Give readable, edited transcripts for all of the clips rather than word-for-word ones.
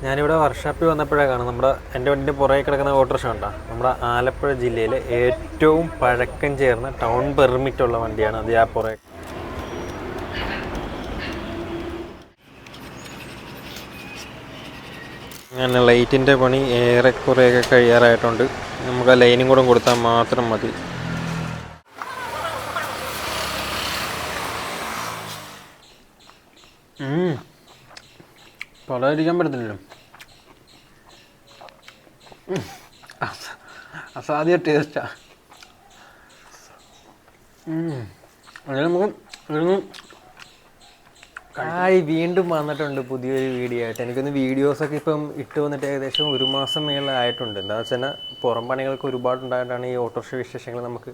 ഞാനിവിടെ വർക്ക്ഷോപ്പിൽ വന്നപ്പോഴാണ് എൻ്റെ വണ്ടിൻ്റെ പുറകെ കിടക്കുന്ന ഓട്ടോറിക്ഷ ഉണ്ടോ, നമ്മുടെ ആലപ്പുഴ ജില്ലയിലെ ഏറ്റവും പഴക്കം ചേർന്ന ടൗൺ പെർമിറ്റുള്ള വണ്ടിയാണ് അത്. ആ പുറകെ അങ്ങനെ ലൈറ്റിൻ്റെ പണി ഏറെക്കുറെയൊക്കെ കഴിയാറായിട്ടുണ്ട്. നമുക്ക് ആ ലൈനും കൂടെ കൊടുത്താൽ മാത്രം മതി. പറയാതിരിക്കാൻ പറ്റത്തില്ലല്ലോ, അസാധ്യ ടേസ്റ്റാ. നമുക്ക് വീണ്ടും വന്നിട്ടുണ്ട് പുതിയൊരു വീഡിയോ ആയിട്ട്. എനിക്കൊന്ന് വീഡിയോസൊക്കെ ഇപ്പം ഇട്ട് വന്നിട്ട് ഏകദേശം 1 മാസം മേളിലായിട്ടുണ്ട്. എന്താണെന്ന് വെച്ചാൽ പുറം പണികൾക്ക് ഒരുപാടുണ്ടായിട്ടാണ് ഈ ഓട്ടോറിക്ഷ വിശേഷങ്ങൾ നമുക്ക്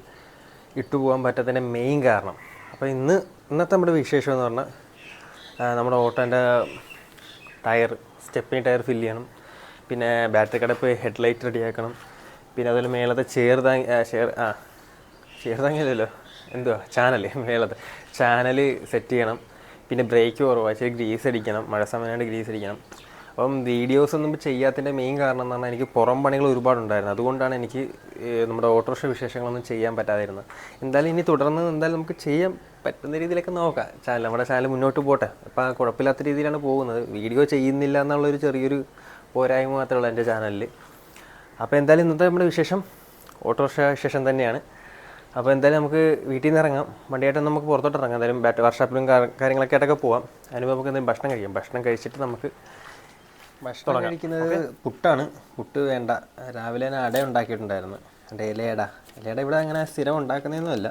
ഇട്ടുപോകാൻ പറ്റാത്തതിൻ്റെ മെയിൻ കാരണം. അപ്പോൾ ഇന്നത്തെ നമ്മുടെ വിശേഷം എന്ന് പറഞ്ഞാൽ നമ്മുടെ ഓട്ടോൻ്റെ ടയർ, സ്റ്റെപ്പിനി ടയർ ഫില്ല് ചെയ്യണം, പിന്നെ ബാറ്ററി കടപ്പ് ഹെഡ്ലൈറ്റ് റെഡിയാക്കണം, പിന്നെ അതുപോലെ മേളത്തെ ചേർതാങ്ങിയല്ലോ എന്തുവാ മേളത്തെ ചാനൽ സെറ്റ് ചെയ്യണം, പിന്നെ ബ്രേക്ക് കുറവാണ്, ഇച്ചിരി ഗ്രീസ് അടിക്കണം, മഴ സമയമായിട്ട് ഗ്രീസ് അടിക്കണം. അപ്പം വീഡിയോസ് ഒന്നും ചെയ്യാത്തതിൻ്റെ മെയിൻ കാരണം എന്ന് പറഞ്ഞാൽ എനിക്ക് പുറം പണികൾ ഒരുപാടുണ്ടായിരുന്നു. അതുകൊണ്ടാണ് എനിക്ക് നമ്മുടെ ഓട്ടോറിക്ഷ വിശേഷങ്ങളൊന്നും ചെയ്യാൻ പറ്റാതിരുന്നത്. എന്തായാലും ഇനി തുടർന്ന് എന്തായാലും നമുക്ക് ചെയ്യാൻ പറ്റുന്ന രീതിയിലൊക്കെ നോക്കാം. നമ്മുടെ ചാനൽ മുന്നോട്ട് പോട്ടെ. അപ്പം കുഴപ്പമില്ലാത്ത രീതിയിലാണ് പോകുന്നത്. വീഡിയോ ചെയ്യുന്നില്ല എന്നുള്ളൊരു ചെറിയൊരു പോരായ്മ മാത്രമേ ഉള്ളൂ എൻ്റെ ചാനലിൽ. അപ്പോൾ എന്തായാലും ഇന്നത്തെ നമ്മുടെ വിശേഷം ഓട്ടോറിക്ഷ വിശേഷം തന്നെയാണ്. അപ്പോൾ എന്തായാലും നമുക്ക് വീട്ടിൽ നിന്ന് ഇറങ്ങാം, വണ്ടിയായിട്ട് നമുക്ക് പുറത്തോട്ട് ഇറങ്ങാം. എന്തായാലും വർക്ക്ഷോപ്പിലും കാര്യങ്ങളൊക്കെ ആയിട്ടൊക്കെ പോവാം. അതിന് നമുക്ക് എന്തെങ്കിലും ഭക്ഷണം കഴിക്കാം. ഭക്ഷണം കഴിച്ചിട്ട് നമുക്ക് ഭക്ഷണം കഴിക്കുന്നത് പുട്ടാണ്. പുട്ട് വേണ്ട, രാവിലെ ഞാൻ അട ഉണ്ടാക്കിയിട്ടുണ്ടായിരുന്നു, എൻ്റെ ഇലയട. ഇവിടെ അങ്ങനെ സ്ഥിരം ഉണ്ടാക്കുന്നതൊന്നുമല്ല,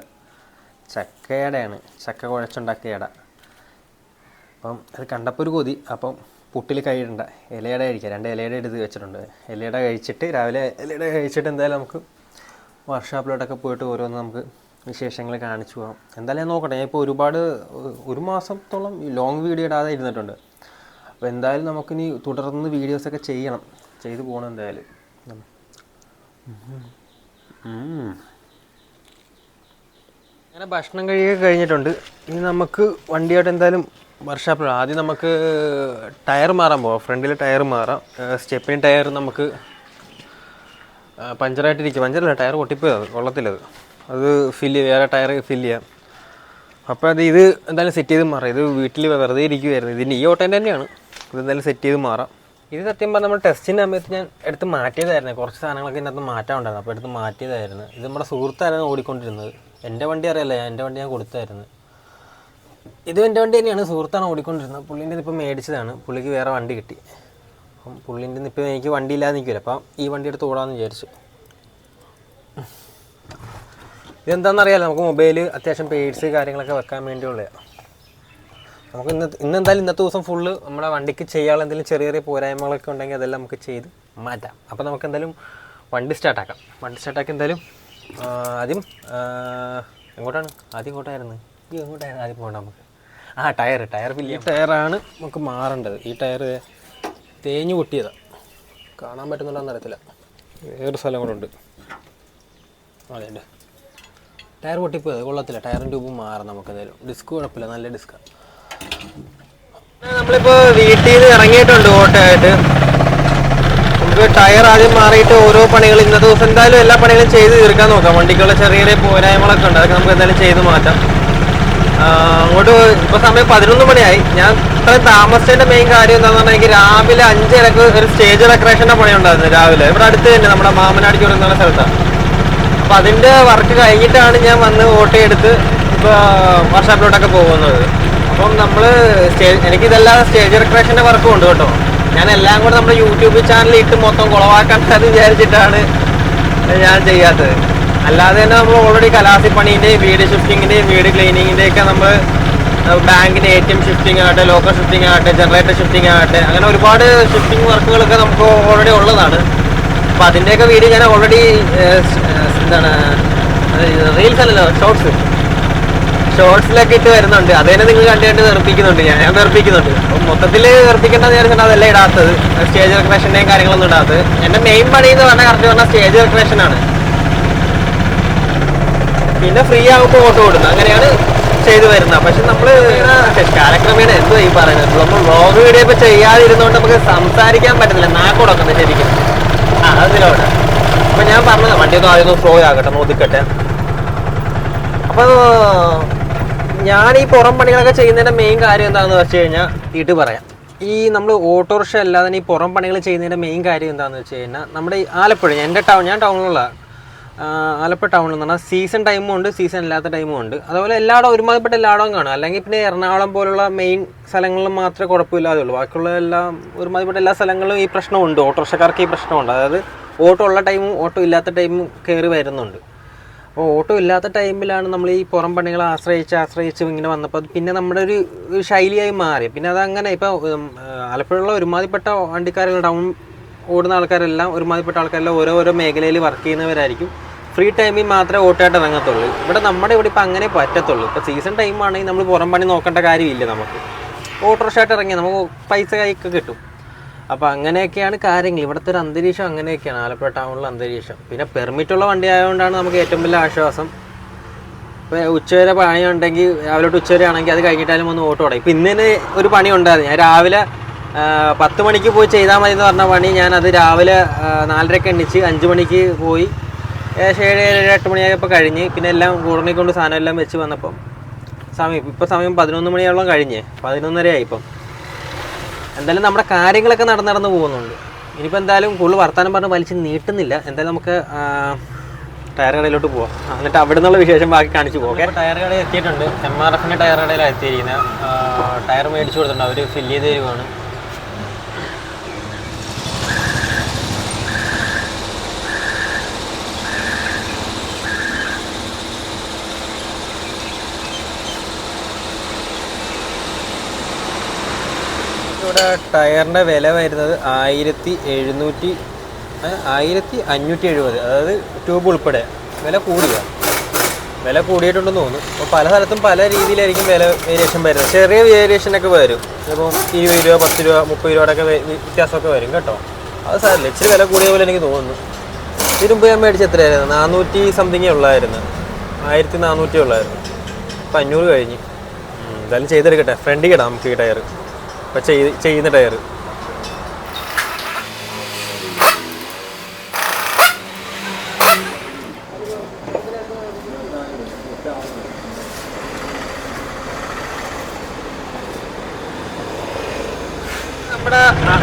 ചക്കയടയാണ്, ചക്ക കുഴച്ചുണ്ടാക്കിയ അട. അപ്പം അത് കണ്ടപ്പോൾ ഒരു കൊതി. അപ്പം പുട്ടിൽ കൈയിടണ്ട, ഇലയട കഴിക്കാം. 2 ഇലയട എടുത്ത് വെച്ചിട്ടുണ്ട്. ഇലയട കഴിച്ചിട്ട് ഇലയട കഴിച്ചിട്ട് എന്തായാലും നമുക്ക് വർക്ക്ഷോപ്പിലോട്ടൊക്കെ പോയിട്ട് ഓരോന്ന് നമുക്ക് വിശേഷങ്ങൾ കാണിച്ചു പോകാം. എന്തായാലും ഞാൻ നോക്കട്ടെ. ഞാൻ ഇപ്പോൾ 1 മാസത്തോളം ലോങ് വീഡിയോ ഇടാതെ ഇരുന്നിട്ടുണ്ട്. അപ്പോൾ എന്തായാലും നമുക്കിനി തുടർന്ന് വീഡിയോസൊക്കെ ചെയ്തു പോകണം എന്തായാലും. അങ്ങനെ ഭക്ഷണം കഴിയൊക്കെ കഴിഞ്ഞിട്ടുണ്ട്. ഇനി നമുക്ക് വണ്ടിയായിട്ട് എന്തായാലും വർക്ക്ഷോപ്പിൽ ആദ്യം നമുക്ക് ടയർ മാറാൻ പോകാം. ഫ്രണ്ടിൽ ടയർ മാറാം. സ്റ്റെപ്പിനി ടയർ നമുക്ക് പഞ്ചറായിട്ടിരിക്കും. പഞ്ചറല്ല, ടയർ പൊട്ടിപ്പോയത്, കൊള്ളത്തില്ലത്. അത് വേറെ ടയർ ഫില്ല് ചെയ്യാം. അപ്പോൾ ഇത് എന്തായാലും സെറ്റ് ചെയ്ത് മാറാം. ഇത് വീട്ടിൽ വെറുതെ ഇരിക്കുമായിരുന്നു. ഇതിൻ്റെ ഈ ഓട്ടോൻ്റെ തന്നെയാണ്. ഇതെന്തായാലും സെറ്റ് ചെയ്ത് മാറാം. ഇത് സത്യം പറഞ്ഞാൽ നമ്മൾ ടെസ്റ്റിൻ്റെ സമയത്ത് ഞാൻ എടുത്ത് മാറ്റിയതായിരുന്നു. കുറച്ച് സാധനങ്ങളൊക്കെ ഇതിനകത്ത് മാറ്റാനുണ്ടായിരുന്നു. അപ്പോൾ എടുത്ത് മാറ്റിയതായിരുന്നു. ഇത് നമ്മുടെ സുഹൃത്തായിരുന്നു ഓടിക്കൊണ്ടിരുന്നത്. എൻ്റെ വണ്ടി അറിയാമല്ലോ, എൻ്റെ വണ്ടി ഞാൻ കൊടുത്തായിരുന്നു. ഇത് എൻ്റെ വണ്ടി തന്നെയാണ്, സുഹൃത്താണ് ഓടിക്കൊണ്ടിരുന്നത്. പുള്ളീൻ്റെ ഇപ്പോൾ മേടിച്ചതാണ്. പുള്ളിക്ക് വേറെ വണ്ടി കിട്ടി. അപ്പം പുള്ളീൻ്റെ ഇപ്പോൾ എനിക്ക് വണ്ടി ഇല്ലാതെ നിൽക്കില്ല. അപ്പം ഈ വണ്ടി എടുത്ത് ഓടാമെന്ന് വിചാരിച്ചു. ഇതെന്താണെന്നറിയാമല്ലോ, നമുക്ക് മൊബൈൽ അത്യാവശ്യം പേഴ്സ് കാര്യങ്ങളൊക്കെ വെക്കാൻ വേണ്ടിയുള്ളതാണ്. നമുക്ക് ഇന്നെന്തായാലും ഇന്നത്തെ ദിവസം ഫുള്ള് നമ്മുടെ വണ്ടിക്ക് ചെയ്യാനുള്ള എന്തെങ്കിലും ചെറിയ പോരായ്മകളൊക്കെ ഉണ്ടെങ്കിൽ അതെല്ലാം നമുക്ക് ചെയ്ത് മാറ്റാം. അപ്പോൾ നമുക്ക് എന്തായാലും വണ്ടി സ്റ്റാർട്ടാക്കാം. എന്തായാലും ആദ്യം എങ്ങോട്ടായിരുന്നു ആദ്യം പോകണ്ട നമുക്ക്? ടയർ ഫില്ല് ചെയ്യാം. ടയറാണ് നമുക്ക് മാറേണ്ടത്. ഈ ടയർ തേഞ്ഞു പൊട്ടിയതാണ്, കാണാൻ പറ്റുന്നുണ്ടോയെന്ന് അറിയത്തില്ല. വേറൊരു സ്ഥലം കൂടെ ഉണ്ട്. അതെ, ടയർ പൊട്ടിപ്പോയത് കൊള്ളത്തില്ല. ടയറിൻ്റെ ട്യൂബ് മാറാം നമുക്ക് എന്തായാലും. ഡിസ്ക് കുഴപ്പമില്ല, നല്ല ഡിസ്ക്കാണ്. നമ്മളിപ്പോൾ വീട്ടിൽ നിന്ന് ഇറങ്ങിയിട്ടുണ്ട് ഓട്ടോയായിട്ട്. നമുക്ക് ടയർ ആദ്യം മാറിയിട്ട് ഓരോ പണികൾ ഇന്നത്തെ ദിവസം എന്തായാലും എല്ലാ പണികളും ചെയ്ത് തീർക്കാൻ നോക്കാം. വണ്ടിക്കുള്ള ചെറിയ പോരായ്മകളൊക്കെ ഉണ്ട്, അതൊക്കെ നമുക്ക് എന്തായാലും ചെയ്ത് മാറ്റാം. അങ്ങോട്ട് ഇപ്പോൾ സമയം 11 മണിയായി. ഞാൻ ഇത്രയും താമസിച്ചതിൻ്റെ മെയിൻ കാര്യം എന്താണെന്ന് പറഞ്ഞാൽ എനിക്ക് രാവിലെ 5:00 ഒരു സ്റ്റേജ് ഡെക്കറേഷൻ്റെ പണി ഉണ്ടായിരുന്നു. രാവിലെ ഇവിടെ അടുത്ത് തന്നെ നമ്മുടെ മാമനാടിക്ക് വരുന്ന സ്ഥലത്താണ്. അപ്പോൾ അതിൻ്റെ വർക്ക് കഴിഞ്ഞിട്ടാണ് ഞാൻ വന്ന് ഓട്ടോ എടുത്ത് ഇപ്പോൾ വർക്ക്ഷോപ്പിലോട്ടൊക്കെ പോകുന്നത്. അപ്പം നമ്മൾ എനിക്കിതെല്ലാം സ്റ്റേജ് ഡെക്കറേഷൻ്റെ വർക്കും ഉണ്ട് കേട്ടോ. ഞാൻ എല്ലാം കൂടെ നമ്മുടെ യൂട്യൂബ് ചാനലിൽ ഇട്ട് മൊത്തം കുളവാക്കണ്ടെന്ന് വിചാരിച്ചിട്ടാണ് ഞാൻ ചെയ്യാത്തത്. അല്ലാതെ തന്നെ നമ്മൾ ഓൾറെഡി കലാസി പണീൻ്റെയും വീട് ഷിഫ്റ്റിങ്ങിൻ്റെയും വീട് ക്ലീനിങ്ങിൻ്റെയൊക്കെ നമ്മൾ ബാങ്കിൻ്റെ ATM ഷിഫ്റ്റിംഗ് ആകട്ടെ, ലോക്കർ ഷിഫ്റ്റിംഗ് ആകട്ടെ, ജനറേറ്റർ ഷിഫ്റ്റിംഗ് ആകട്ടെ, അങ്ങനെ ഒരുപാട് ഷിഫ്റ്റിംഗ് വർക്കുകളൊക്കെ നമുക്ക് ഓൾറെഡി ഉള്ളതാണ്. അപ്പോൾ അതിൻ്റെയൊക്കെ വീഡിയോ ഞാൻ ഓൾറെഡി റീൽസ് അല്ലല്ലോ, ഷോർട്സിലൊക്കെ ഇട്ട് വരുന്നുണ്ട്. അത് തന്നെ നിങ്ങൾ കണ്ടുകൊണ്ട് വെറുപ്പിക്കുന്നുണ്ട്. ഞാൻ വെറുപ്പിക്കുന്നുണ്ട്. അപ്പം മൊത്തത്തിൽ വെറുപ്പിക്കേണ്ടതെന്ന് വിചാരിച്ചിട്ട് അതെല്ലാം ഇടാത്തത്, സ്റ്റേജ് ഡെക്കറേഷൻ്റെയും കാര്യങ്ങളൊന്നും ഇടാത്തത്. എൻ്റെ മെയിൻ പണി എന്ന് പറഞ്ഞാൽ കറക്റ്റ് പറഞ്ഞാൽ സ്റ്റേജ് ഡെക്കറേഷനാണ്. പിന്നെ ഫ്രീ ആകുമ്പോൾ ഓട്ടോ ഓടുന്നത്. അങ്ങനെയാണ് ചെയ്ത് വരുന്ന. പക്ഷെ നമ്മൾ കാലക്രമേണ എന്തോ ഈ പറയുന്നത്, നമ്മൾ വ്ളോഗ് വീഡിയോ ഇപ്പൊ ചെയ്യാതിരുന്നോണ്ട് നമുക്ക് സംസാരിക്കാൻ പറ്റുന്നില്ല, നാക്കുടക്കുന്നത് ശരിക്കും. അതിലോട്ട് അപ്പൊ ഞാൻ പറഞ്ഞത് വണ്ടി ഒന്ന് ആദ്യം സ്ലോ ആകട്ടെ, ഒതുക്കട്ടെ. അപ്പൊ ഞാൻ ഈ പുറം പണികളൊക്കെ ചെയ്യുന്നതിന്റെ മെയിൻ കാര്യം എന്താണെന്ന് വെച്ച് കഴിഞ്ഞാൽ തീട്ട് പറയാം. ഈ നമ്മൾ ഓട്ടോറിക്ഷ അല്ലാതെ ഈ പുറം പണികൾ ചെയ്യുന്നതിന്റെ മെയിൻ കാര്യം എന്താണെന്ന് വെച്ച് കഴിഞ്ഞാൽ, നമ്മുടെ ഈ ആലപ്പുഴ, ഞാൻ ടൗണിലുള്ള ആലപ്പുഴ ടൗണിൽ എന്ന് പറഞ്ഞാൽ സീസൺ ടൈമും ഉണ്ട്, സീസൺ അല്ലാത്ത ടൈമും ഉണ്ട്. അതുപോലെ എല്ലായിടവും ഒരുമാതിരിപ്പെട്ട എല്ലായിടവും കാണും. അല്ലെങ്കിൽ പിന്നെ എറണാകുളം പോലുള്ള മെയിൻ സ്ഥലങ്ങളിൽ മാത്രമേ കുഴപ്പമില്ലാതെ ഉള്ളൂ. ബാക്കിയുള്ള ഒരുമാതിരിപ്പെട്ട എല്ലാ സ്ഥലങ്ങളിലും ഈ പ്രശ്നമുണ്ട്. ഓട്ടോറിക്ഷക്കാർക്ക് ഈ പ്രശ്നമുണ്ട്. അതായത് ഓട്ടോ ഉള്ള ടൈമും ഓട്ടോ ഇല്ലാത്ത ടൈമും കയറി വരുന്നുണ്ട്. അപ്പോൾ ഓട്ടോ ഇല്ലാത്ത ടൈമിലാണ് നമ്മൾ ഈ പുറം പണികളെ ആശ്രയിച്ച് ഇങ്ങനെ വന്നപ്പോൾ പിന്നെ നമ്മുടെ ഒരു ശൈലിയായി മാറി. പിന്നെ അതങ്ങനെ ഇപ്പോൾ ആലപ്പുഴയുള്ള ഒരുമാതിരിപ്പെട്ട വണ്ടിക്കാരുകൾ, ടൗൺ ഓടുന്ന ആൾക്കാരെല്ലാം ഒരുമാതിരിപ്പെട്ട ആൾക്കാരെല്ലാം ഓരോ മേഖലയിൽ വർക്ക് ചെയ്യുന്നവരായിരിക്കും. ഫ്രീ ടൈമിൽ മാത്രമേ ഓട്ടോയായിട്ട് ഇറങ്ങത്തുള്ളൂ. നമ്മുടെ ഇവിടെ ഇപ്പോൾ അങ്ങനെ പറ്റത്തുള്ളൂ. ഇപ്പോൾ സീസൺ ടൈം ആണെങ്കിൽ നമ്മൾ പുറം പണി നോക്കേണ്ട കാര്യമില്ല. നമുക്ക് ഓട്ടോറിക്ഷയായിട്ട് ഇറങ്ങി നമുക്ക് പൈസ കൈക്ക് കിട്ടും. അപ്പോൾ അങ്ങനെയൊക്കെയാണ് കാര്യങ്ങൾ. ഇവിടുത്തെ ഒരു അന്തരീക്ഷം അങ്ങനെയൊക്കെയാണ്, ആലപ്പുഴ ടൗണിലെ അന്തരീക്ഷം. പിന്നെ പെർമിറ്റുള്ള വണ്ടി ആയതുകൊണ്ടാണ് നമുക്ക് ഏറ്റവും വലിയ ആശ്വാസം. ഇപ്പോൾ ഉച്ചവരെ പണിയുണ്ടെങ്കിൽ രാവിലെ തൊട്ട് ഉച്ചവരെ ആണെങ്കിൽ അത് കഴിഞ്ഞിട്ടാലും ഒന്ന് ഓട്ടോ ഓടാം. ഇപ്പോൾ ഇന്നിന് ഒരു പണി ഉണ്ടായിരുന്നു. ഞാൻ രാവിലെ 10 മണിക്ക് പോയി ചെയ്താൽ മതി എന്ന് പറഞ്ഞ പണി ഞാനത് രാവിലെ 4:30 എണ്ണിച്ച് 5 മണിക്ക് പോയി 7-8 മണിയായപ്പോൾ കഴിഞ്ഞ്. പിന്നെ എല്ലാം കൂടണിക്കൊണ്ട് സാധനം എല്ലാം വെച്ച് വന്നപ്പം സമയം 11 മണിയോളം കഴിഞ്ഞ് 11:30 ഇപ്പം. എന്തായാലും നമ്മുടെ കാര്യങ്ങളൊക്കെ നടന്നു പോകുന്നുണ്ട്. ഇനിയിപ്പോൾ എന്തായാലും കൂടുതൽ വർത്താനം പറഞ്ഞ് വലിച്ച് നീട്ടുന്നില്ല. എന്തായാലും നമുക്ക് ടയർ കടയിലോട്ട് പോവാം. എന്നിട്ട് അവിടെ നിന്നുള്ള വിശേഷം ബാക്കി കാണിച്ചു പോകാം. ഓക്കെ, ടയർ കടയിൽ എത്തിയിട്ടുണ്ട്. MRFിൻ്റെ ടയർ കടയിലാണ് എത്തിയിരിക്കുന്നത്. ടയർ മേടിച്ചു കൊടുത്തിട്ടുണ്ട്, അവർ ഫില്ല് ചെയ്ത് തരുവാണ്. ഇവിടെ ടയറിൻ്റെ വില വരുന്നത് 1570, അതായത് ട്യൂബ് ഉൾപ്പെടെ. വില കൂടിയിട്ടുണ്ടെന്ന് തോന്നുന്നു. അപ്പോൾ പല സ്ഥലത്തും പല രീതിയിലായിരിക്കും വില വേരിയേഷൻ വരുന്നത്. ചെറിയ വേരിയേഷനൊക്കെ വരും. ഇപ്പം 20 രൂപ, 10 രൂപ, 30 രൂപയുടെയൊക്കെ വ്യത്യാസമൊക്കെ വരും കേട്ടോ. അത് സാരമില്ല. ഇച്ചിരി വില കൂടിയ പോലെ എനിക്ക് തോന്നുന്നു. ഇതിനുമ്പ് ഞാൻ മേടിച്ച് എത്രയായിരുന്നു? 400 സംതിങ്ങേ ഉള്ളായിരുന്നു. 1400 ഉള്ളായിരുന്നു. ഇപ്പം 500 കഴിഞ്ഞ്. എന്തായാലും ചെയ്തെടുക്കട്ടെ. ഫ്രണ്ടിൽ കിടാം നമുക്ക് ഈ ടയർ. ഇപ്പം ചെയ്യുന്ന ടയർ.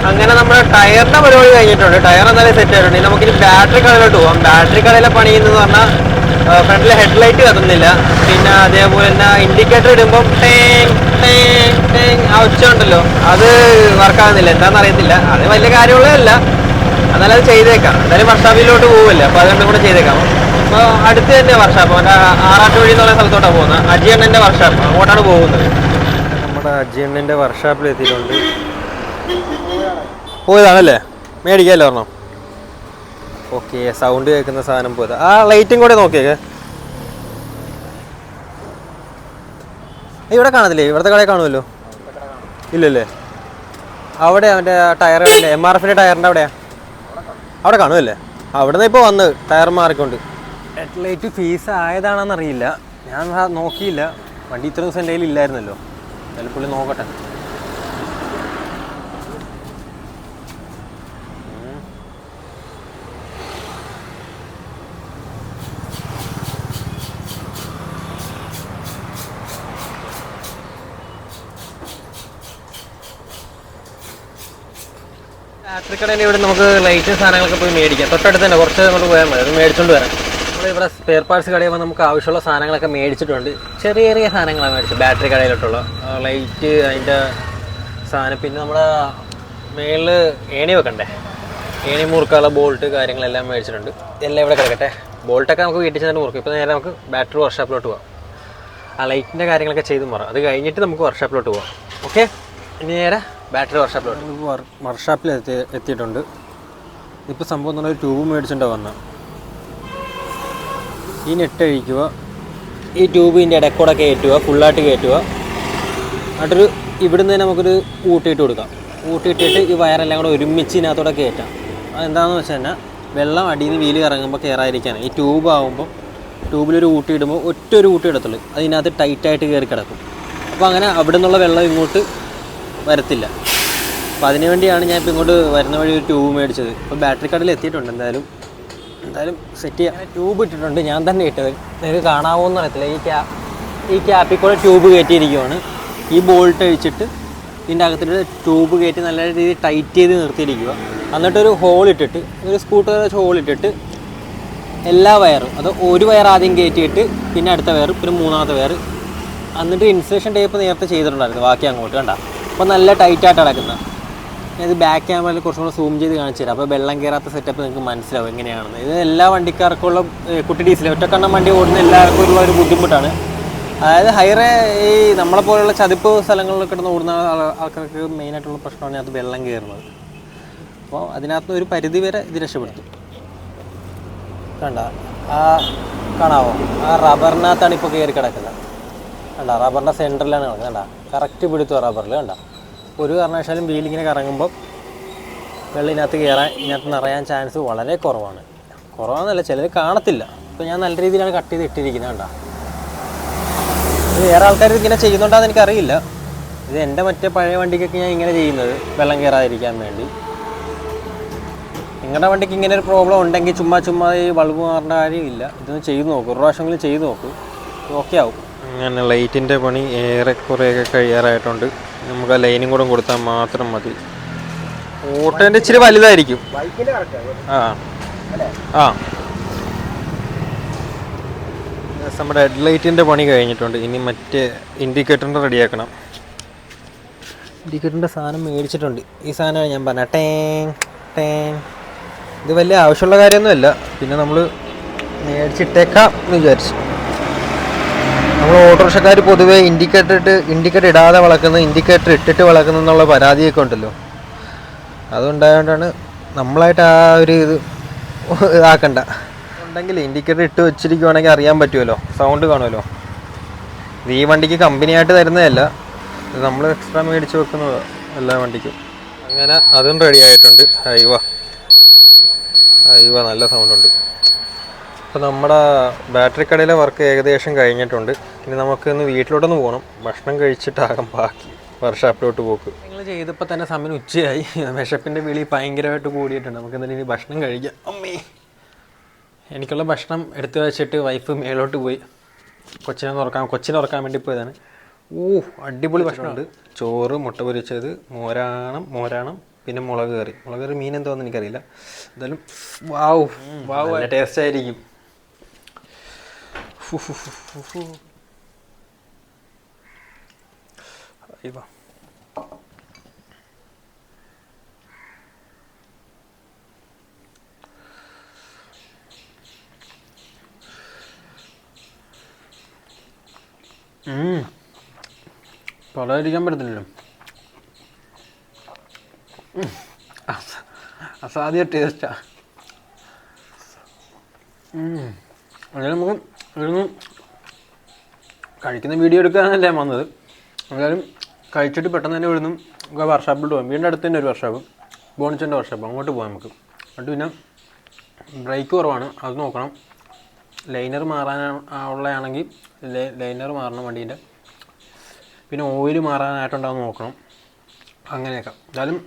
അങ്ങനെ നമ്മുടെ ടയറിൻ്റെ പരിപാടി കഴിഞ്ഞിട്ടുണ്ട്. ടയർ എന്തായാലും സെറ്റ് ആയിട്ടുണ്ട്. നമുക്കിനി ബാറ്ററി കടയിലോട്ട് പോകാം. ബാറ്ററി കടയിലെ പണിയെന്ന് പറഞ്ഞാൽ ഫ്രണ്ടിലെ ഹെഡ്ലൈറ്റ് കത്തുന്നില്ല. പിന്നെ അതേപോലെ തന്നെ ഇൻഡിക്കേറ്റർ ഇടുമ്പം ആ ഉച്ച ഉണ്ടല്ലോ, അത് വർക്കാകുന്നില്ല. എന്താണെന്ന് അറിയത്തില്ല. അത് വലിയ കാര്യമുള്ളതല്ല. എന്നാലും അത് ചെയ്തേക്കാം. എന്തായാലും വർക്ക്ഷോപ്പിലോട്ട് പോവില്ല. അപ്പോൾ അതുകൊണ്ട് കൂടെ ചെയ്തേക്കാം. അപ്പോൾ അടുത്ത് തന്നെ വർക്ക്ഷോപ്പ്, മറ്റേ ആറാട്ടുവഴി എന്ന് പറയുന്ന സ്ഥലത്തോട്ടാണ് പോകുന്നത്. അജിയണ്ണൻ്റെ വർക്ക്ഷോപ്പ്, അങ്ങോട്ടാണ് പോകുന്നത്. നമ്മുടെ അജിയണ്ണൻ്റെ വർക്ക്ഷോപ്പിൽ എത്തിയിട്ടുണ്ട്. പോയതാണല്ലേ, മേടിക്കാമല്ലോ ഒരെണ്ണം. ഓക്കെ, സൗണ്ട് കേൾക്കുന്ന സാധനം പോയത്. ആ ലൈറ്റും കൂടെ നോക്കിയേക്കെ. ഇവിടെ കാണത്തില്ലേ? ഇവിടുത്തെ കടയിൽ കാണുമല്ലോ. ഇല്ലല്ലേ? അവിടെ അവൻ്റെ ടയർ, MRFിൻ്റെ ടയറിൻ്റെ അവിടെ കാണുമല്ലേ? അവിടെ നിന്ന് ഇപ്പോൾ വന്ന് ടയർ മാറിക്കൊണ്ട്. ഹെഡ്ലൈറ്റ് ഫീസ് ആയതാണെന്നറിയില്ല, ഞാൻ നോക്കിയില്ല. വണ്ടി ഇത്ര ദിവസം എൻ്റെ കയ്യിൽ ഇല്ലായിരുന്നല്ലോ. എന്തായാലും പുള്ളി നോക്കട്ടെ. ബാറ്ററി കടയിൽ ഇവിടെ നമുക്ക് ലൈറ്റ് സാധനങ്ങളൊക്കെ പോയി മേടിക്കാം. തൊട്ടടുത്ത് തന്നെ കുറച്ച് നമ്മൾ പോയാൽ മതി, അത് മേടിച്ചുകൊണ്ട് വരാം. നമ്മളിവിടെ സ്പെയർ പാർട്സ് കടയിൽ നമുക്ക് ആവശ്യമുള്ള സാധനങ്ങളൊക്കെ മേടിച്ചിട്ടുണ്ട്. ചെറിയ ചെറിയ സാധനങ്ങളാണ് മേടിച്ചത്. ബാറ്ററി കടയിലോട്ടുള്ള ലൈറ്റ്, അതിൻ്റെ സാധനം. പിന്നെ നമ്മുടെ മേളിൽ ഏണി വെക്കണ്ടേ, ഏണി മുറുക്കാനുള്ള ബോൾട്ട് കാര്യങ്ങളെല്ലാം മേടിച്ചിട്ടുണ്ട്. എല്ലാം ഇവിടെ കിടക്കട്ടെ. ബോൾട്ടൊക്കെ നമുക്ക് വീട്ടിൽ ചെന്നിട്ട് മുറുക്കും. ഇപ്പോൾ നേരെ നമുക്ക് ബാറ്ററി വർക്ക്ഷോപ്പിലോട്ട് പോകാം. ആ ലൈറ്റിൻ്റെ കാര്യങ്ങളൊക്കെ ചെയ്ത് മാറാം. അത് കഴിഞ്ഞിട്ട് നമുക്ക് വർക്ക്ഷോപ്പിലോട്ട് പോകാം. ഓക്കെ, ഇനി നേരെ ബാറ്ററി വർക്ക്ഷോപ്പിലോട്ട്. വർക്ക്ഷോപ്പിൽ എത്തിയിട്ടുണ്ട്. ഇപ്പോൾ സംഭവം എന്ന് പറഞ്ഞാൽ ട്യൂബ് മേടിച്ചിട്ടുണ്ടോ വന്നാൽ ഈ നെറ്റ് അഴിക്കുക, ഈ ട്യൂബിൻ്റെ ഇടയ്ക്കൂടെ കയറ്റുക, ഫുള്ളായിട്ട് കയറ്റുക. എന്നിട്ടൊരു ഇവിടുന്ന് തന്നെ നമുക്കൊരു ഊട്ടിയിട്ട് കൊടുക്കാം. ഊട്ടിയിട്ടിട്ട് ഈ വയറെല്ലാം കൂടെ ഒരുമിച്ച് ഇതിനകത്തോടെ കയറ്റാം. അതെന്താണെന്ന് വെച്ച് കഴിഞ്ഞാൽ വെള്ളം അടിയിൽ നിന്ന് വീല് ഇറങ്ങുമ്പോൾ കയറാതിരിക്കാനാണ്. ഈ ട്യൂബ് ആകുമ്പോൾ ട്യൂബിലൊരു ഊട്ടി ഇടുമ്പോൾ ഒരു ഊട്ടി ഇടത്തുള്ളൂ, അതിനകത്ത് ടൈറ്റായിട്ട് കയറി കിടക്കും. അപ്പോൾ അങ്ങനെ അവിടെ നിന്നുള്ള വെള്ളം ഇങ്ങോട്ട് വരത്തില്ല. അപ്പോൾ അതിനു വേണ്ടിയാണ് ഞാൻ ഇപ്പോൾ ഇങ്ങോട്ട് വരുന്ന വഴി ഒരു ട്യൂബ് മേടിച്ചത്. അപ്പോൾ ബാറ്ററി കടയിൽ എത്തിയിട്ടുണ്ട്. എന്തായാലും സെറ്റ് ചെയ്യാൻ ട്യൂബ് ഇട്ടിട്ടുണ്ട്, ഞാൻ തന്നെ ഇട്ടത്. നിങ്ങൾക്ക് കാണാമോ എന്ന് അറിയത്തില്ല. ഈ ക്യാപ്പിൽ കൂടെ ട്യൂബ് കയറ്റിയിരിക്കുവാണ്. ഈ ബോൾട്ട് അഴിച്ചിട്ട് ഇതിൻ്റെ അകത്തിട്ട് ട്യൂബ് കയറ്റി നല്ല രീതിയിൽ ടൈറ്റ് ചെയ്ത് നിർത്തിയിരിക്കുക. എന്നിട്ടൊരു ഹോളിട്ടിട്ട്, ഒരു സ്കൂട്ടർ വെച്ച് ഹോളിട്ടിട്ട് എല്ലാ വയറും, അത് ഒരു വയർ ആദ്യം കയറ്റിയിട്ട് പിന്നെ അടുത്ത വയർ, പിന്നെ മൂന്നാമത്തെ വയർ, എന്നിട്ട് ഇൻസുലേഷൻ ടേപ്പ് നേരത്തെ ചെയ്തിട്ടുണ്ടായിരുന്നു ബാക്കി അങ്ങോട്ട്. കണ്ട അപ്പോൾ നല്ല ടൈറ്റായിട്ട് കിടക്കുന്ന. ഇത് ബാക്ക് ക്യാമറയിൽ കുറച്ചും കൂടെ സൂം ചെയ്ത് കാണിച്ചു തരാം. അപ്പോൾ വെള്ളം കയറാത്ത സെറ്റപ്പ് നിങ്ങൾക്ക് മനസ്സിലാവും എങ്ങനെയാണെന്ന്. ഇത് എല്ലാ വണ്ടിക്കാർക്കുള്ള കുട്ടി ഡീസൽ ഒറ്റക്കണ്ണം വണ്ടി ഓടുന്ന എല്ലാവർക്കും ഉള്ള ഒരു ബുദ്ധിമുട്ടാണ്. അതായത് ഹൈറേ ഈ നമ്മളെപ്പോലുള്ള ചതിപ്പ് സ്ഥലങ്ങളിൽ കിടന്ന് ഓടുന്ന ആൾക്കാർക്ക് മെയിനായിട്ടുള്ള പ്രശ്നമാണ് അത് വെള്ളം കയറുന്നത്. അപ്പോൾ അതിനകത്ത് ഒരു പരിധി വരെ ഇത് രക്ഷപ്പെടുത്തും. കണ്ട കാണാവോ, ആ റബ്ബറിനകത്താണ് ഇപ്പോൾ കയറി കിടക്കുന്നത്. കണ്ട റബ്ബറിൻ്റെ സെൻറ്ററിലാണ് കിടക്കുന്നത്. കണ്ട കറക്റ്റ് പിടുത്തുക റബ്ബറിൽ. കണ്ട ഒരു കാരണവശാലും വീലിങ്ങനെ കറങ്ങുമ്പോൾ വെള്ളം ഇതിനകത്ത് നിറയാൻ ചാൻസ് വളരെ കുറവാണ്. കുറവാണെന്നല്ല, ചിലത് കാണത്തില്ല. ഇപ്പോൾ ഞാൻ നല്ല രീതിയിലാണ് കട്ട് ചെയ്ത് ഇട്ടിരിക്കുന്നത്. കണ്ട ഇത് വേറെ ആൾക്കാർ ഇങ്ങനെ ചെയ്യുന്നുണ്ടോയെന്ന് എനിക്കറിയില്ല. ഇത് എൻ്റെ മറ്റേ പഴയ വണ്ടിക്കൊക്കെ ഞാൻ ഇങ്ങനെ ചെയ്യുന്നത് വെള്ളം കയറാതിരിക്കാൻ വേണ്ടി. നിങ്ങളുടെ വണ്ടിക്ക് ഇങ്ങനെ ഒരു പ്രോബ്ലം ഉണ്ടെങ്കിൽ ചുമ്മാ ഈ ബൾബ് മാറേണ്ട കാര്യമില്ല. ഇതൊന്ന് ചെയ്ത് നോക്കൂ, ഒരു പ്രാവശ്യമെങ്കിലും ചെയ്ത് നോക്കൂ, ഓക്കെ ആവും. അങ്ങനെ ലൈറ്റിൻ്റെ പണി ഏറെക്കുറെയൊക്കെ കഴിയാറായിട്ടുണ്ട്. നമുക്ക് ആ ലൈനും കൂടെ കൊടുത്താൽ മാത്രം മതി. ഓട്ടോൻ്റെ ഇച്ചിരി വലുതായിരിക്കും. നമ്മുടെ ഹെഡ് ലൈറ്റിൻ്റെ പണി കഴിഞ്ഞിട്ടുണ്ട്. ഇനി മറ്റേ ഇൻഡിക്കേറ്ററിൻ്റെ റെഡിയാക്കണം. ഇൻഡിക്കേറ്ററിൻ്റെ സാധനം മേടിച്ചിട്ടുണ്ട്. ഈ സാധനമാണ് ഞാൻ പറഞ്ഞ ടേങ്. ഇത് വലിയ ആവശ്യമുള്ള കാര്യമൊന്നുമല്ല, പിന്നെ നമ്മൾ മേടിച്ചിട്ടേക്കാം എന്ന് വിചാരിച്ചു. നമ്മൾ ഓട്ടോറിക്ഷക്കാർ പൊതുവേ ഇൻഡിക്കേറ്റർ ഇടാതെ വളക്കുന്നത്, ഇൻഡിക്കേറ്റർ ഇട്ടിട്ട് വളക്കുന്നത് എന്നുള്ള പരാതിയൊക്കെ ഉണ്ടല്ലോ. അതുണ്ടായതുകൊണ്ടാണ് നമ്മളായിട്ട് ആ ഒരു ഇതാക്കണ്ട. ഉണ്ടെങ്കിൽ ഇൻഡിക്കേറ്റർ ഇട്ട് വെച്ചിരിക്കുവാണെങ്കിൽ അറിയാൻ പറ്റുമല്ലോ, സൗണ്ട് കാണുമല്ലോ. ഇത് ഈ വണ്ടിക്ക് കമ്പനിയായിട്ട് തരുന്നതല്ല, ഇത് നമ്മൾ എക്സ്ട്രാ മേടിച്ച് വെക്കുന്നതാണ് എല്ലാ വണ്ടിക്കും. അങ്ങനെ അതും റെഡി ആയിട്ടുണ്ട്. അയ്യോ നല്ല സൗണ്ടുണ്ട്. അപ്പോൾ നമ്മുടെ ബാറ്ററി കടയിലെ വർക്ക് ഏകദേശം കഴിഞ്ഞിട്ടുണ്ട്. ഇനി നമുക്കിന്ന് വീട്ടിലോട്ടൊന്ന് പോകണം. ഭക്ഷണം കഴിച്ചിട്ടാകാം ബാക്കി വർക്ക്ഷോപ്പിലോട്ട് പോക്ക്. നിങ്ങൾ ചെയ്തപ്പോൾ തന്നെ സമയം ഉച്ചയായി. വിശപ്പിൻ്റെ വിളി ഭയങ്കരമായിട്ട് കൂടിയിട്ടുണ്ട്. നമുക്ക് എന്തായാലും ഇനി ഭക്ഷണം കഴിക്കാം. അമ്മേ, എനിക്കുള്ള ഭക്ഷണം എടുത്തു വെച്ചിട്ട് വൈഫ് മേലോട്ട് പോയി കൊച്ചിനെ ഉറക്കാൻ വേണ്ടി പോയതാണ്. അടിപൊളി ഭക്ഷണമുണ്ട്. ചോറ്, മുട്ട പൊരിച്ചത്, മോരാണം, പിന്നെ മുളക് കറി. മീൻ എന്തോന്ന് എനിക്കറിയില്ല. എന്തായാലും വാവ് നല്ല ടേസ്റ്റ് ആയിരിക്കും. പറയാതിരിക്കാൻ പറ്റത്തില്ലല്ലോ. അസാധ്യ ടേസ്റ്റാ. എന്നാലും നമുക്ക് ഇവിടുന്ന് കഴിക്കുന്ന വീഡിയോ എടുക്കാനല്ലേ വന്നത്. എന്തായാലും കഴിച്ചിട്ട് പെട്ടെന്ന് തന്നെ ഇവിടുന്ന് വർക്ക്ഷോപ്പിലോട്ട് പോകാം. വീടിൻ്റെ അടുത്ത് തന്നെ ഒരു വർക്ക്ഷോപ്പ്, ബോണിച്ചൻ്റെ വർക്ക്ഷോപ്പ്, അങ്ങോട്ട് പോകാം നമുക്ക്. എന്നിട്ട് പിന്നെ ബ്രേക്ക് കുറവാണ്, അത് നോക്കണം. ലൈനർ ഉള്ളതാണെങ്കിൽ ലൈനർ മാറണം വണ്ടീൻ്റെ. പിന്നെ ഓയിൽ മാറാനായിട്ടുണ്ടാകുന്ന നോക്കണം. അങ്ങനെയൊക്കെ. എന്തായാലും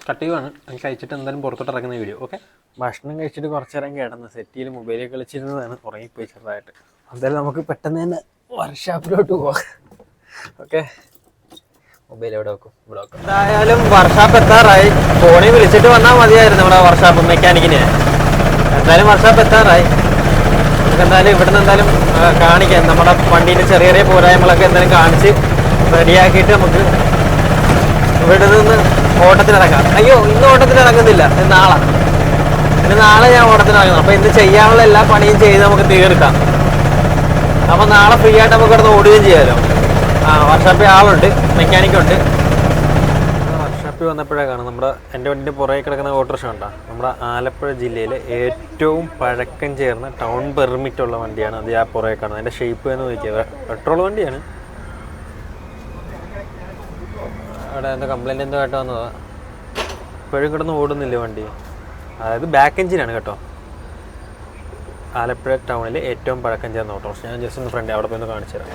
കട്ടീവാണ്. എനിക്ക് കഴിച്ചിട്ട് എന്തായാലും പുറത്തോട്ട് ഇറക്കുന്ന വീഡിയോ. ഓക്കെ, ഭക്ഷണം കഴിച്ചിട്ട് കുറച്ച് നേരം കിടന്ന് സെറ്റിയിൽ മൊബൈലിൽ കളിച്ചിരുന്നതാണ്, ഉറങ്ങിപ്പോയി ചെറുതായിട്ട്. എന്തായാലും നമുക്ക് പെട്ടെന്ന് തന്നെ വർക്ക്ഷോപ്പിലോട്ട് പോകാം. ഓക്കെ, മൊബൈൽ എവിടെ വെക്കും? ഇവിടെ വെക്കും. എന്തായാലും വർക്ക്ഷോപ്പ് എത്താറായി. ഫോണിൽ വിളിച്ചിട്ട് വന്നാൽ മതിയായിരുന്നു നമ്മുടെ വർക്ക്ഷോപ്പ് മെക്കാനിക്കിന്. എന്തായാലും വർക്ക്ഷോപ്പ് എത്താറായി. നമുക്ക് എന്തായാലും ഇവിടുന്ന് എന്തായാലും കാണിക്കാം. നമ്മുടെ വണ്ടീൻ്റെ ചെറിയ പോരായ്മകളൊക്കെ എന്തായാലും കാണിച്ച് റെഡിയാക്കിയിട്ട് നമുക്ക് ഇവിടെ നിന്ന് ഓട്ടത്തിനിറങ്ങാം. അയ്യോ, ഇന്ന് ഓട്ടത്തിനിറങ്ങുന്നില്ല, നാളെ ഞാൻ ഓട്ടത്തിനിറങ്ങുന്നു. അപ്പോൾ ഇന്ന് ചെയ്യാനുള്ള എല്ലാ പണിയും ചെയ്ത് നമുക്ക് തീർക്കാം. അപ്പോൾ നാളെ ഫ്രീ ആയിട്ട് നമുക്ക് കിടന്ന് ഓടുകയും ചെയ്യാമല്ലോ. വർക്ക്ഷോപ്പിൽ ആളുണ്ട്, മെക്കാനിക്കുണ്ട്. വർക്ക്ഷോപ്പിൽ വന്നപ്പോഴേക്കാണ് എൻ്റെ വണ്ടിൻ്റെ പുറകെ കിടക്കുന്ന ഓട്ടോറിക്ഷ ഉണ്ടോ, നമ്മുടെ ആലപ്പുഴ ജില്ലയിലെ ഏറ്റവും പഴക്കം ചേർന്ന ടൗൺ പെർമിറ്റ് ഉള്ള വണ്ടിയാണ് അത്. ആ പുറകെ കാണുന്നത് അതിൻ്റെ ഷേപ്പ് എന്ന് നോക്കിയത് പെട്രോൾ വണ്ടിയാണ്. അവിടെ എന്താ കംപ്ലൈൻറ്റ് എന്തോ ആയിട്ട് വന്നതാണ്. ഇപ്പോഴും കിടന്ന് ഓടുന്നില്ല വണ്ടി. അതായത് ബാക്ക് എഞ്ചിനാണ് കേട്ടോ. ആലപ്പുഴ ടൗണിൽ ഏറ്റവും പഴക്കം ചെന്ന ഓട്ടോറിക്ഷ. ഞാൻ ജസ്റ്റ് ഒന്ന് ഫ്രണ്ട് അവിടെ പോയി ഒന്ന് കാണിച്ചു തരാം.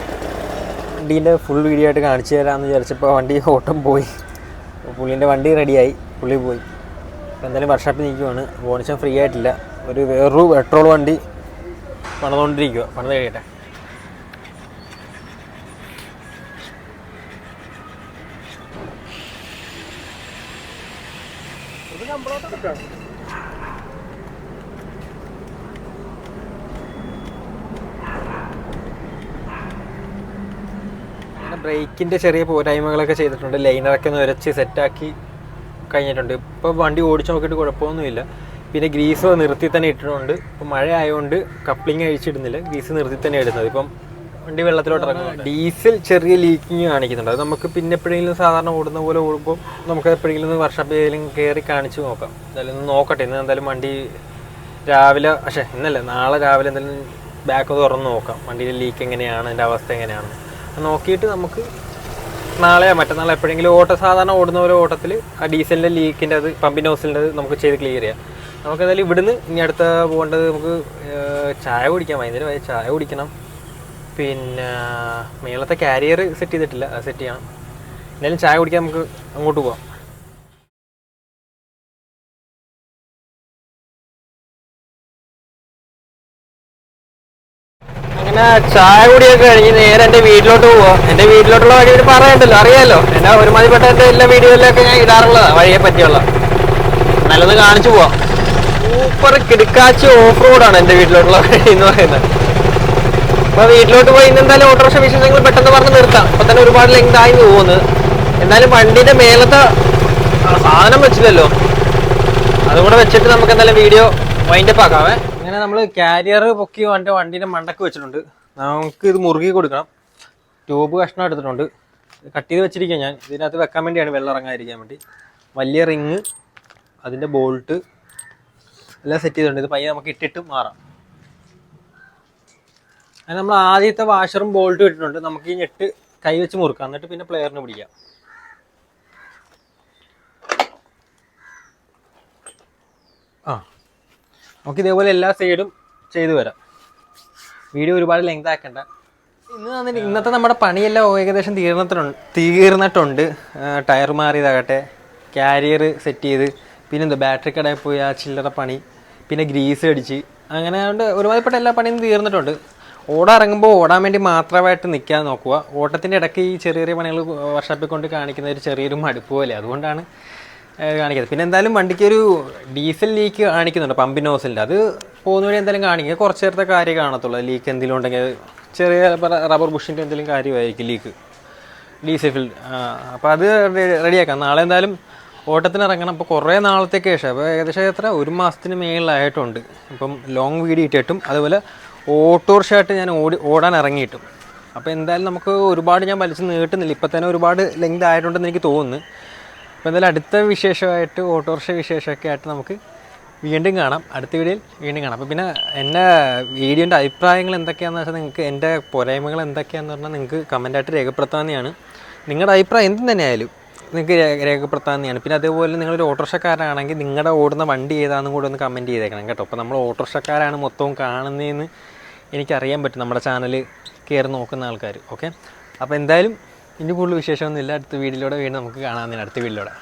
വണ്ടീൻ്റെ ഫുൾ വീഡിയോ ആയിട്ട് കാണിച്ചു തരാമെന്ന് വിചാരിച്ചപ്പോൾ വണ്ടി ഓട്ടം പോയി. പുള്ളീൻ്റെ വണ്ടി റെഡിയായി, പുള്ളി പോയി. അപ്പോൾ എന്തായാലും വർക്ക്ഷോപ്പിൽ നിൽക്കുവാണ്. ഓണിച്ചാൽ ഫ്രീ ആയിട്ടില്ല. വേറൊരു പെട്രോൾ വണ്ടി പണിതുകൊണ്ടിരിക്കുക. പണിത് കഴിയട്ടെ. ബ്രേക്കിൻ്റെ ചെറിയ പോരായ്മകളൊക്കെ ചെയ്തിട്ടുണ്ട്. ലൈനറൊക്കെ ഒന്ന് ഉരച്ച് സെറ്റാക്കി കഴിഞ്ഞിട്ടുണ്ട്. ഇപ്പോൾ വണ്ടി ഓടിച്ച് നോക്കിയിട്ട് കുഴപ്പമൊന്നുമില്ല. പിന്നെ ഗ്രീസ് നിർത്തി തന്നെ ഇട്ടിട്ടുണ്ട്. ഇപ്പോൾ മഴ ആയതുകൊണ്ട് കപ്ലിങ് അഴിച്ചിടുന്നില്ല, ഗ്രീസ് നിർത്തി തന്നെ ഇടുന്നത്. ഇപ്പം വണ്ടി വെള്ളത്തിലോട്ട് ഇറങ്ങും. ഡീസൽ ചെറിയ ലീക്കിങ് കാണിക്കുന്നുണ്ട്. അത് നമുക്ക് പിന്നെ എപ്പോഴെങ്കിലും സാധാരണ ഓടുന്ന പോലെ ഓടുമ്പോൾ നമുക്ക് എപ്പോഴെങ്കിലും ഒന്ന് വർക്ക്ഷോപ്പിൽ കയറി കാണിച്ച് നോക്കാം. എന്തായാലും ഒന്ന് നോക്കട്ടെ. ഇന്ന് എന്തായാലും വണ്ടി രാവിലെ, ഇന്നല്ല നാളെ രാവിലെ എന്തായാലും ബാക്ക് തുറന്ന് നോക്കാം. വണ്ടിയിലെ ലീക്ക് എങ്ങനെയാണ്, അതിൻ്റെ അവസ്ഥ എങ്ങനെയാണ് നോക്കിയിട്ട് നമുക്ക് നാളെയോ മറ്റന്നാളോ എപ്പോഴെങ്കിലും സാധാരണ ഓടുന്ന പോലെ ഓട്ടത്തിൽ ആ ഡീസലിൻ്റെ ലീക്കിൻ്റെ അത് പമ്പിൻ്റെ ഹൗസിൻ്റെ നമുക്ക് ചെയ്ത് ക്ലിയർ ചെയ്യാം. നമുക്ക് എന്തായാലും ഇവിടുന്ന് ഇനി അടുത്ത പോകേണ്ടത് നമുക്ക് ചായ കുടിക്കാം. വൈകുന്നേരമായി ചായ കുടിക്കണം. പിന്നെ മേളത്തെ കാരിയർ സെറ്റ് ചെയ്തിട്ടില്ല, അത് സെറ്റ് ചെയ്യണം. എന്തായാലും ചായ കുടിക്കാൻ നമുക്ക് അങ്ങോട്ട് പോവാം. അങ്ങനെ ചായ കുടിയൊക്കെ കഴിഞ്ഞ് നേരെ എൻ്റെ വീട്ടിലോട്ട് പോവാം. എൻ്റെ വീട്ടിലോട്ടുള്ള വഴി പറയണ്ടല്ലോ, അറിയാമല്ലോ. എൻ്റെ ഒരുമാതിരിപ്പെട്ട എൻ്റെ എല്ലാ വീഡിയോയിലൊക്കെ ഞാൻ ഇടാറുള്ളതാണ് വഴിയെ പറ്റിയുള്ള. നല്ലത് കാണിച്ചു പോവാം. സൂപ്പർ കിടുക്കാച്ചി ഓഫ് റോഡാണ് എൻ്റെ വീട്ടിലോട്ടുള്ള വഴി എന്ന് പറയുന്നത്. അപ്പോൾ വീട്ടിലോട്ട് പോയി ഇന്ന് എന്തായാലും ഓട്ടോറിക്ഷ വിശേഷങ്ങൾ പെട്ടെന്ന് പറഞ്ഞ് നിർത്താം. അപ്പോൾ തന്നെ ഒരുപാട് ലെങ്ത് ആയി പോകുന്നത്. എന്തായാലും വണ്ടീൻ്റെ മേലത്തെ സാധനം വെച്ചില്ലല്ലോ, അതുകൂടെ വെച്ചിട്ട് നമുക്ക് എന്തായാലും വീഡിയോ വൈൻഡപ്പ് ആക്കാവേ. ഇങ്ങനെ നമ്മൾ കാരിയർ പൊക്കി വണ്ടീൻ്റെ മണ്ടക്ക് വെച്ചിട്ടുണ്ട്. നമുക്ക് ഇത് മുറുകി കൊടുക്കണം. ട്യൂബ് കഷ്ണം എടുത്തിട്ടുണ്ട്, കട്ട് ചെയ്ത് വെച്ചിരിക്കുക ഞാൻ. ഇതിനകത്ത് വെക്കാൻ വേണ്ടിയാണ്, വെള്ളം ഇറങ്ങാതിരിക്കാൻ വേണ്ടി. വലിയ റിങ്, അതിൻ്റെ ബോൾട്ട് എല്ലാം സെറ്റ് ചെയ്തിട്ടുണ്ട്. ഇത് പയ്യെ നമുക്ക് ഇട്ടിട്ട് മാറാം. അത് നമ്മൾ ആദ്യത്തെ വാഷറും ബോൾട്ടും ഇട്ടിട്ടുണ്ട്. നമുക്ക് ഈ ഞെട്ട് കൈ വെച്ച് മുറുക്കാം, എന്നിട്ട് പിന്നെ പ്ലെയറിന് പിടിക്കാം. നമുക്ക് ഇതേപോലെ എല്ലാ സൈഡും ചെയ്തു വരാം. വീഡിയോ ഒരുപാട് ലെങ്ത് ആക്കണ്ട. ഇന്നത്തെ നമ്മുടെ പണിയെല്ലാം ഏകദേശം തീർന്നിട്ടുണ്ട്. ടയർ മാറിയതാകട്ടെ, കാരിയർ സെറ്റ് ചെയ്ത്, പിന്നെന്താ ബാറ്ററി കടയിൽ പോയി ആ ചില്ലറ പണി, പിന്നെ ഗ്രീസ് അടിച്ച്, അങ്ങനെ കൊണ്ട് ഒരുമാതിരിപ്പെട്ട എല്ലാ പണിയും തീർന്നിട്ടുണ്ട്. ഇറങ്ങുമ്പോൾ ഓടാൻ വേണ്ടി മാത്രമായിട്ട് നിൽക്കാതെ നോക്കുക. ഓട്ടത്തിൻ്റെ ഇടയ്ക്ക് ഈ ചെറിയ ചെറിയ പണികൾ വർക്ക്ഷോപ്പിൽ കൊണ്ട് കാണിക്കുന്ന ഒരു ചെറിയൊരു മടുപ്പ് പോലെ, അതുകൊണ്ടാണ് കാണിക്കുന്നത്. പിന്നെ എന്തായാലും വണ്ടിക്ക് ഒരു ഡീസൽ ലീക്ക് കാണിക്കുന്നുണ്ട് പമ്പിൻ്റെ നോസിലിൻ്റെ. അത് പോകുന്ന വഴി എന്തായാലും കാണിക്കുക. കുറച്ച് നേരത്തെ കാര്യം കാണത്തുള്ളൂ. ലീക്ക് എന്തെങ്കിലും ഉണ്ടെങ്കിൽ ചെറിയ റബ്ബർ ബുഷിൻ്റെ എന്തെങ്കിലും കാര്യമായിരിക്കും ലീക്ക്, ഡീസൽ ഫിൽ. അപ്പോൾ അത് റെഡിയാക്കാം. നാളെ എന്തായാലും ഓട്ടത്തിന് ഇറങ്ങണം. അപ്പോൾ കുറേ നാളത്തേക്ക് ശേഷം, അപ്പോൾ ഏകദേശം ഒരു മാസത്തിന് മേളിലായിട്ടുണ്ട്. ഇപ്പം ലോങ് വീഡിയോ ഇട്ടിട്ടും അതുപോലെ ഓട്ടോറിക്ഷയായിട്ട് ഞാൻ ഓടാൻ ഇറങ്ങിയിട്ടും. അപ്പോൾ എന്തായാലും നമുക്ക് ഒരുപാട് ഞാൻ വലിച്ച് നീട്ടുന്നില്ല. ഇപ്പം തന്നെ ഒരുപാട് ലെങ്ത് ആയിട്ടുണ്ടെന്ന് എനിക്ക് തോന്നുന്നു. അപ്പോൾ എന്തായാലും അടുത്ത വിശേഷമായിട്ട്, ഓട്ടോറിക്ഷ വിശേഷമൊക്കെ ആയിട്ട് നമുക്ക് വീണ്ടും കാണാം. അടുത്ത വീഡിയോയിൽ വീണ്ടും കാണാം. അപ്പോൾ പിന്നെ എൻ്റെ വീഡിയോൻ്റെ അഭിപ്രായങ്ങൾ എന്തൊക്കെയാണെന്ന് വെച്ചാൽ, നിങ്ങൾക്ക് എൻ്റെ പോരായ്മകൾ എന്തൊക്കെയാണെന്ന് പറഞ്ഞാൽ നിങ്ങൾക്ക് കമൻറ്റായിട്ട് രേഖപ്പെടുത്താവുന്നതാണ്. നിങ്ങളുടെ അഭിപ്രായം എന്ത് തന്നെയായാലും നിങ്ങൾക്ക് രേഖപ്പെടുത്താവുന്നതാണ്. പിന്നെ അതേപോലെ നിങ്ങളൊരു ഓട്ടോറിക്ഷക്കാരാണെങ്കിൽ നിങ്ങളുടെ ഓടുന്ന വണ്ടി ഏതാണെന്നും കൂടെ ഒന്ന് കമൻറ്റ് ചെയ്തേക്കണം കേട്ടോ. അപ്പോൾ നമ്മൾ ഓട്ടോറിക്ഷക്കാരാണ് മൊത്തവും കാണുന്നതെന്ന് എനിക്കറിയാൻ പറ്റും, നമ്മുടെ ചാനൽ കയറി നോക്കുന്ന ആൾക്കാർ. ഓക്കെ, അപ്പോൾ എന്തായാലും ഇനി കൂടുതൽ വിശേഷമൊന്നുമില്ല. അടുത്ത വീഡിയോയിലൂടെ വീണ്ടും നമുക്ക് കാണാവുന്നതാണ്. അടുത്ത വീഡിയോയിലൂടെ